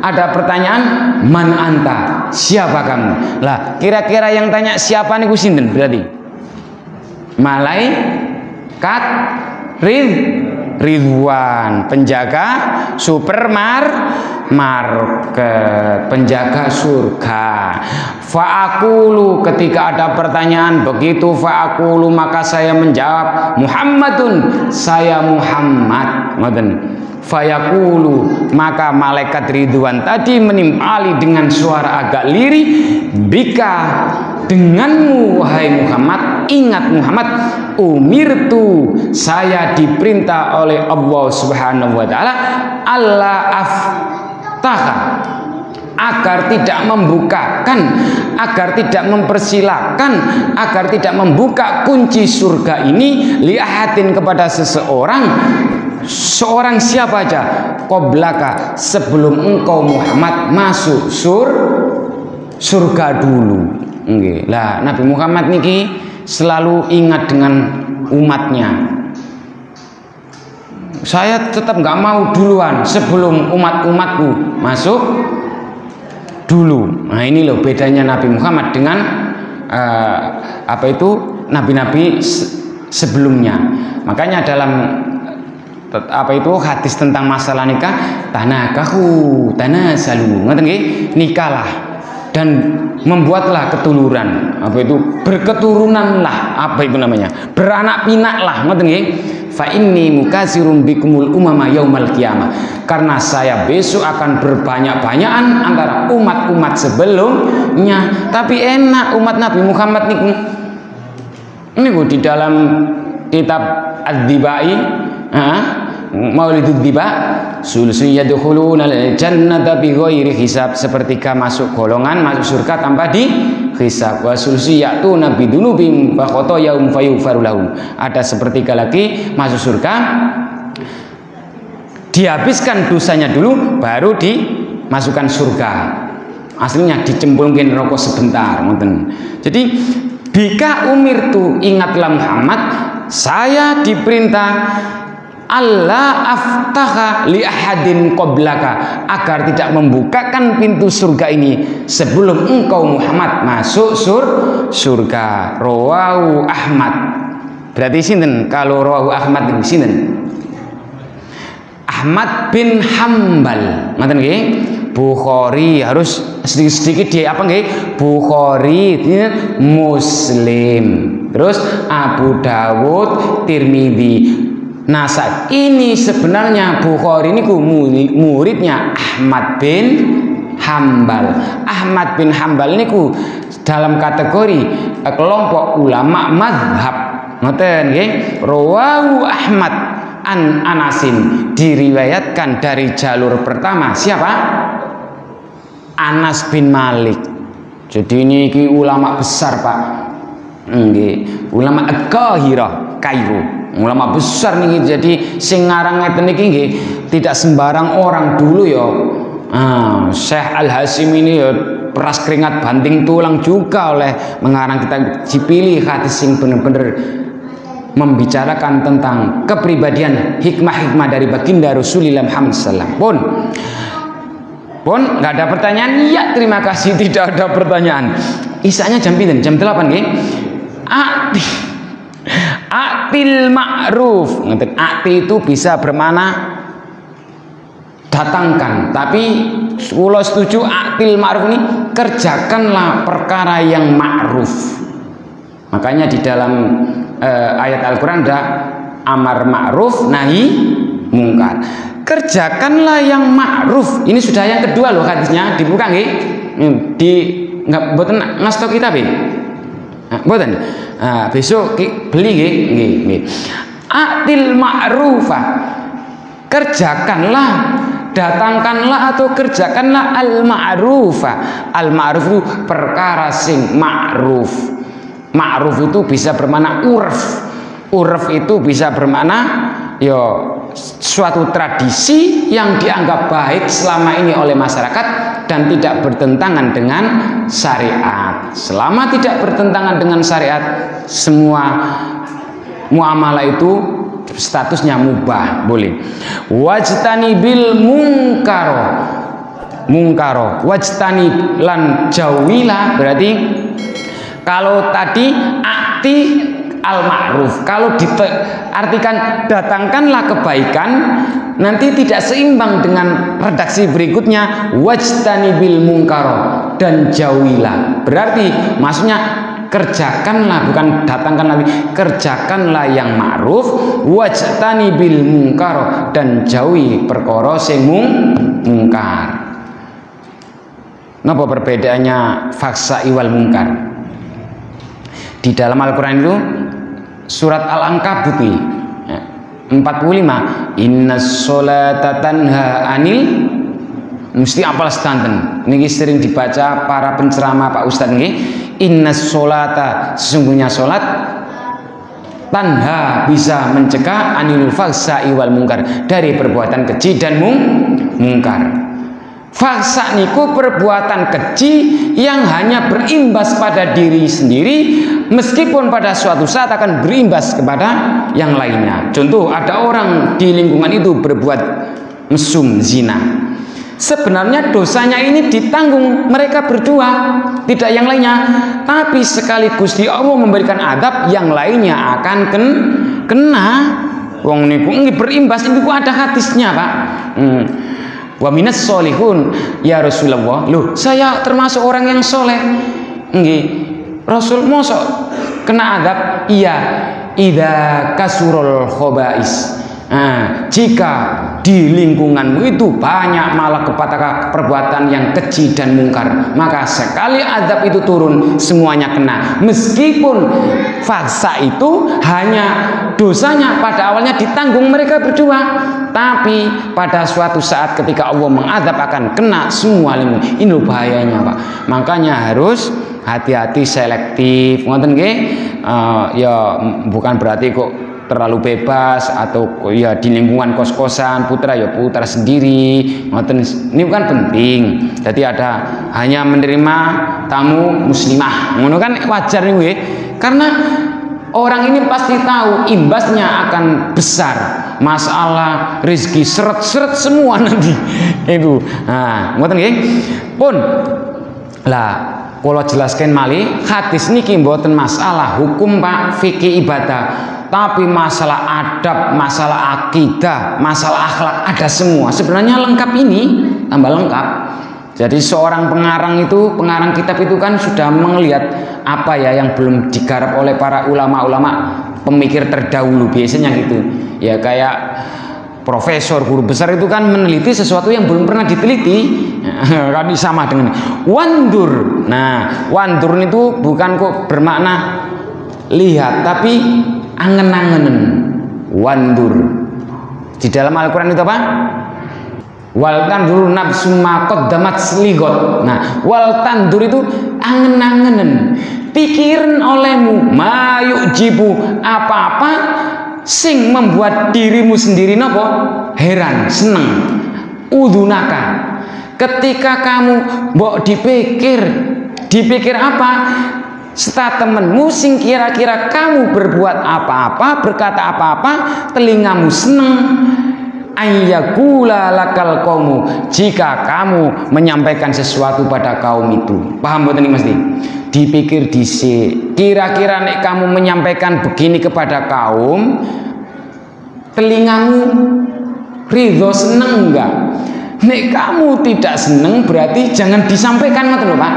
ada pertanyaan, man anta, siapa kamu? Lah, kira-kira yang tanya siapa niku sinten berarti? Malaikat Ridwan, penjaga supermarket, penjaga surga. Fa'akulu, ketika ada pertanyaan begitu, fa'akulu, maka saya menjawab, Muhammadun, saya Muhammad. Fayaqulu, maka malaikat Ridwan tadi menimpali dengan suara agak lirih, bika, denganmu wahai Muhammad, ingat Muhammad, umirtu, saya diperintah oleh Allah Subhanahu wa taala, Allah aftaha, agar tidak membukakan, agar tidak mempersilahkan, agar tidak membuka kunci surga ini liahatin kepada seseorang. Seorang siapa aja, qoblaka, sebelum engkau Muhammad masuk surga dulu. Lah Nabi Muhammad niki selalu ingat dengan umatnya. Saya tetap nggak mau duluan sebelum umatku masuk dulu. Nah ini loh bedanya Nabi Muhammad dengan nabi-nabi sebelumnya. Makanya dalam hadis tentang masalah nikah, tanasalu, ngoten nggih, nikahlah dan membuatlah keturunan, berketurunanlah, beranak pinaklah, ngoten nggih. Fa inni mukasirum bikumul umama yaumal qiyamah, karena saya besok akan berbanyak-banyakan antara umat-umat sebelumnya. Tapi enak umat Nabi Muhammad niku di dalam kitab Ad-Dibai, Maulidud Diba, sulsun yadkhuluna al-jannata bighairi hisab, sepertiga masuk golongan masuk surga tanpa dihisab. Wa sulsun ya'tuna bidunubim fa khotoyahum fayughfaru lahum, ada sepertiga lagi masuk surga, dihabiskan dosanya dulu baru dimasukkan surga. Aslinya dicemplungin rokok sebentar, ngoten. Jadi bika umirtu, ingatlah Muhammad, saya diperintah Allah aftaha li ahadin qoblaka, agar tidak membukakan pintu surga ini sebelum engkau Muhammad masuk surga. Rawahu Ahmad. Berarti sinten kalau rawahu Ahmad itu sinten? Ahmad bin Hambal. Ngoten nggih? Bukhari harus sedikit-sedikit di apa nggih? Bukhari, Muslim, terus Abu Dawud, Tirmidzi. Nah saat ini sebenarnya Bukhari ini muridnya Ahmad bin Hambal. Ahmad bin Hambal ini dalam kategori kelompok ulama mazhab, ngoten nggih. Rawahu Ahmad an Anasin, diriwayatkan dari jalur pertama siapa? Anas bin Malik. Jadi ini ulama besar Pak, ulama Al-Qahirah, Kairo, ulama besar nih. Jadi sing ngarang ngeten niki nggih tidak sembarang orang dulu ya. Syekh Al-Hasim ini ya peras keringat banting tulang juga oleh mengarang kitab dipilih hadis sing bener-bener membicarakan tentang kepribadian hikmah-hikmah dari baginda Rasulullah Muhammad sallallahu alaihi wasallam. Pun nggak ada pertanyaan? Iya, terima kasih, tidak ada pertanyaan. Isanya jam pinten? Jam 8 nggih. Atil ma'ruf. Ati itu bisa bermakna datangkan, tapi kula setuju atil ma'ruf ini kerjakanlah perkara yang ma'ruf. Makanya di dalam ayat Al-Qur'an ada amar ma'ruf nahi mungkar. Kerjakanlah yang ma'ruf. Ini sudah yang kedua loh hadisnya, dibuka nggih. Di enggak mboten ngastok kitab nggih. Mboten. Besok beli nggih. Atil ma'rufa. Kerjakanlah, datangkanlah atau kerjakanlah al-ma'rufa. Al-ma'ruf itu perkara sing ma'ruf. Ma'ruf itu bisa bermakna urf. Urf itu bisa bermakna suatu tradisi yang dianggap baik selama ini oleh masyarakat dan tidak bertentangan dengan syariat. Selama tidak bertentangan dengan syariat, semua muamalah itu statusnya mubah, boleh. Wajtanibil munkar, mungkaro wajtani lan jauhilah. Berarti kalau tadi akti al ma'ruf, kalau diartikan datangkanlah kebaikan, nanti tidak seimbang dengan redaksi berikutnya wajtani bil mungkaro, dan jauhilah. Berarti maksudnya kerjakanlah, bukan datangkan lagi, kerjakanlah yang ma'ruf, wajtani bil mungkaro, dan jauhi perkara sing mungkar. Napa perbedaannya faksa iwal mungkar? Di dalam Al-Quran itu surat Al-Ankabut 45, innas sholata tanha anil, mesti apal sedanten niki sering dibaca para penceramah Pak Ustadz nggih. Innas sholata, sesungguhnya sholat, tanha bisa mencegah anil faksa iwal mungkar, dari perbuatan keji dan mungkar. Faksa niku perbuatan keji yang hanya berimbas pada diri sendiri, meskipun pada suatu saat akan berimbas kepada yang lainnya. Contoh, ada orang di lingkungan itu berbuat mesum, zina. Sebenarnya dosanya ini ditanggung mereka berdua, tidak yang lainnya. Tapi sekaligus Gusti Allah memberikan adab, yang lainnya akan kena. Wong niku berimbas, niku ada hadisnya, Pak. Wa minas solihun, ya Rasulullah. Loh, saya termasuk orang yang soleh. Nggih, Rasul mosok kena adab? Iya, idza kasurul khobais. Nah, jika di lingkunganmu itu banyak malapetaka perbuatan yang keji dan mungkar, maka sekali adab itu turun, semuanya kena. Meskipun faksa itu hanya dosanya pada awalnya ditanggung mereka berdua, tapi pada suatu saat ketika Allah mengadab akan kena semua lingkungan. Ini bahayanya, Pak. Makanya harus hati-hati, selektif. Ngoten nggih? Ya bukan berarti kok terlalu bebas, atau ya di lingkungan kos-kosan putra ya putra sendiri. Ngoten, ini kan penting. Jadi ada hanya menerima tamu muslimah, ngono kan wajar nih, karena orang ini pasti tahu imbasnya akan besar, masalah rezeki seret-seret semua nanti itu. Nah, ngoten nggih. Pun lah kalau jelaskan malih, hadis niki mboten masalah hukum, Pak, fikih ibadah, tapi masalah adab, masalah akidah, masalah akhlak, ada semua. Sebenarnya lengkap, ini tambah lengkap. Jadi seorang pengarang kitab itu kan sudah melihat apa ya yang belum digarap oleh para ulama-ulama pemikir terdahulu, biasanya gitu. Ya kayak profesor, guru besar itu kan meneliti sesuatu yang belum pernah diteliti. Kan sama dengan wandur. Nah, wandur itu bukan kok bermakna lihat, tapi angen-angenen. Wandur di dalam Al-Quran itu apa? Wal tandur nafsum ma qaddamat seligot. Nah, wal tandur itu angen-angenen, pikirin olehmu mayuk jibu, apa-apa sing membuat dirimu sendiri nopo heran, seneng. Udunaka, ketika kamu mbok dipikir apa? Statementmu sing kira-kira kamu berbuat apa-apa, berkata apa-apa, telingamu seneng. Ayyakula lakal kaumu, jika kamu menyampaikan sesuatu pada kaum itu. Paham boten iki mesti? Dipikir dhisik. Kira-kira nek kamu menyampaikan begini kepada kaum, telingamu ridho, seneng enggak? Nek kamu tidak seneng, berarti jangan disampaikan, ngoten lho, Pak.